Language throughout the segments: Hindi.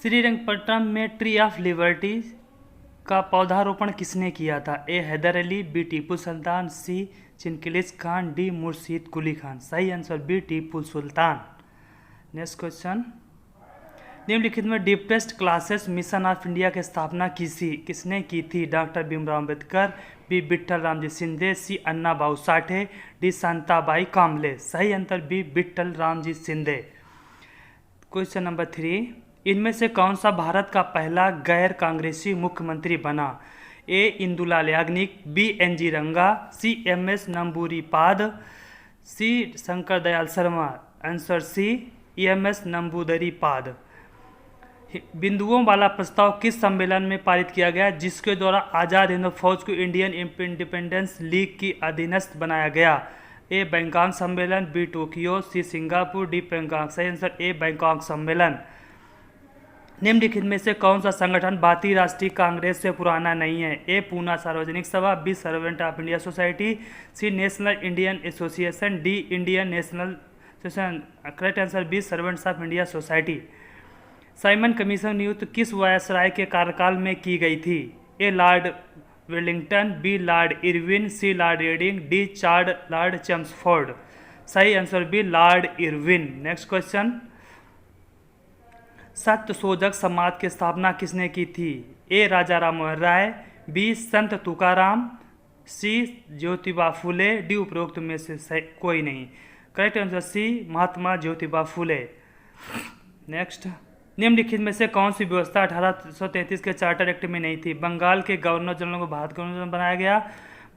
श्रीरंगपट्टनम में ट्री ऑफ लिबर्टी का पौधारोपण किसने किया था? A Haidar Ali, B Tipu Sultan, C Chinqilich Khan, D Murshid Quli Khan. सही answer B Tipu Sultan. Next question, निम्नलिखित में depressed classes mission of India की स्थापना किसने की थी? Doctor Bhimrao Ambedkar, B Vitthal Ramji Shinde, C Anna Bhau Sathe, D Shantabai Kamble. सही answer B Vitthal Ramji Shinde. Question number 3, इनमें से कौन सा भारत का पहला गैर कांग्रेसी मुख्यमंत्री बना? A Indulal Yagnik, B N G. Ranga, C M S. Namboodiripad, C Shankar Dayal Sharma. Answer C M S. Namboodiripad. बिंदुओं वाला प्रस्ताव किस सम्मेलन में पारित किया गया जिसके द्वारा आज़ाद हिंद फौज को इंडियन इंडिपेंडेंस लीग की अधीनस्थ बनाया गया? ए बैंकॉक सम्मेलन, B Tokyo, C Singapore, D Bangkok. सही आंसर ए बैंकॉक सम्मेलन। निम्नलिखित में से कौन सा संगठन भारतीय राष्ट्रीय कांग्रेस से पुराना नहीं है? ए Poona Sarvajanik Sabha, B Servant of India Society, C National Indian Association, D Indian National Association. Correct answer B Servants of India Society. Simon Commission नियुक्त किस वायसराय के कार्यकाल में की गई थी? A Lord Wellington, B Lord Irwin, C Lord Reading, D Lord Chelmsford. सही answer B Lord Irwin. Next question, Satyashodhak Samaj की स्थापना किसने की थी? A Raja Ram Mohan Roy, B Sant Tukaram, C Jyotiba Phule, D उपरोक्त में से कोई नहीं। Correct answer C Mahatma Jyotiba Phule. Next, निम्नलिखित में से कौन सी व्यवस्था 1833 के चार्टर एक्ट में नहीं थी? बंगाल के गवर्नर जनरल को भारत गवर्नर बनाया गया,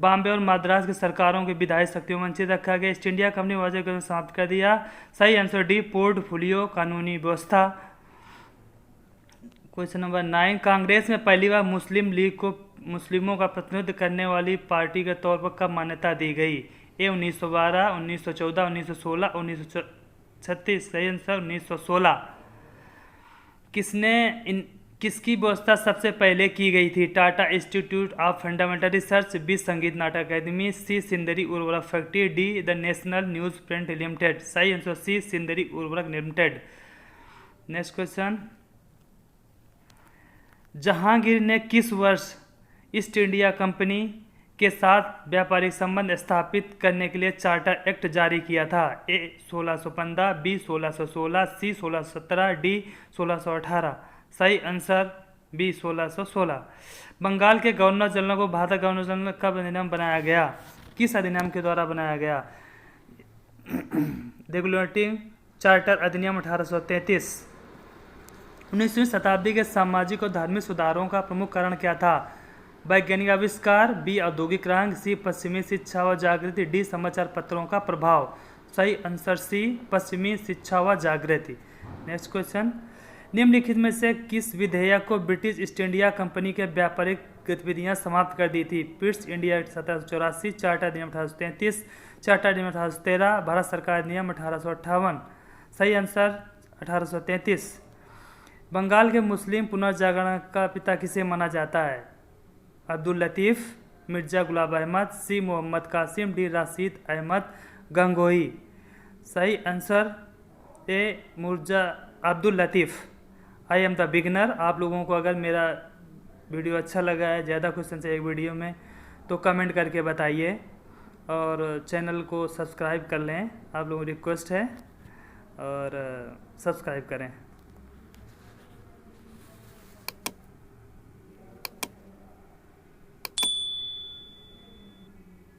बॉम्बे और मद्रास की सरकारों की विधायी शक्तियों में वंचित रखा गया, ईस्ट इंडिया कंपनी वाणिज्य को समाप्त कर दिया। सही आंसर डी पोर्टफोलियो कानूनी व्यवस्था। क्वेश्चन नंबर 9, कांग्रेस में पहली बार मुस्लिम लीग को मुस्लिमों का प्रतिनिधित्व करने वाली पार्टी के तौर पर कब मान्यता दी गई? ए 1912, 1914, 1916, 1936। सही आंसर 1916। किसकी व्यवस्था सबसे पहले की गई थी? Tata institute of fundamental research, B Sangeet Natak Akademi, C Sindri उर्वरक factory, D the national newsprint limited. सही आंसर सी सिंदरी उर्वरक लिमिटेड। नेक्स्ट क्वेश्चन, जहांगीर ने किस वर्ष ईस्ट इंडिया कंपनी के साथ व्यापारिक संबंध स्थापित करने के लिए चार्टर एक्ट जारी किया था? ए 1615, बी 1616, सी 1617, डी 1618। सही आंसर बी 1616। बंगाल के गवर्नर जनरल को भारत गवर्नर जनरल कब अधिनियम बनाया गया? किस अधिनियम के द्वारा बनाया गया? रेगुलेटिंग चार्टर अधिनियम 1833। 19वीं शताब्दी के सामाजिक और धार्मिक सुधारों का प्रमुख कारण क्या था? वैज्ञानिक आविष्कार, बी औद्योगिक क्रांति, सी पश्चिमी शिक्षा व जागृति, डी समाचार पत्रों का प्रभाव। सही आंसर सी पश्चिमी शिक्षा व जागृति। नेक्स्ट क्वेश्चन, निम्नलिखित में से किस विधेयक को ब्रिटिश ईस्ट इंडिया कंपनी के व्यापारिक गतिविधियां समाप्त कर दी थी? पिट्स इंडिया एक्ट 1784, चार्टर अधिनियम 1833, चार्टर अधिनियम 1813, भारत सरकार अधिनियम 1858। सही आंसर 1833। बंगाल के मुस्लिम पुनर्जागरण का पिता किसे माना जाता है? अब्दुल लतीफ़, मिर्ज़ा गुलाम अहमद, सी मोहम्मद कासिम, डी राशिद अहमद गंगोही। सही answer A Mirza Abdul Latif. I am the beginner. आप लोगों को अगर मेरा वीडियो अच्छा लगा है, ज़्यादा क्वेश्चन है एक वीडियो में, तो कमेंट करके बताइए और चैनल को सब्सक्राइब कर लें। आप लोगों को रिक्वेस्ट है और सब्सक्राइब करें।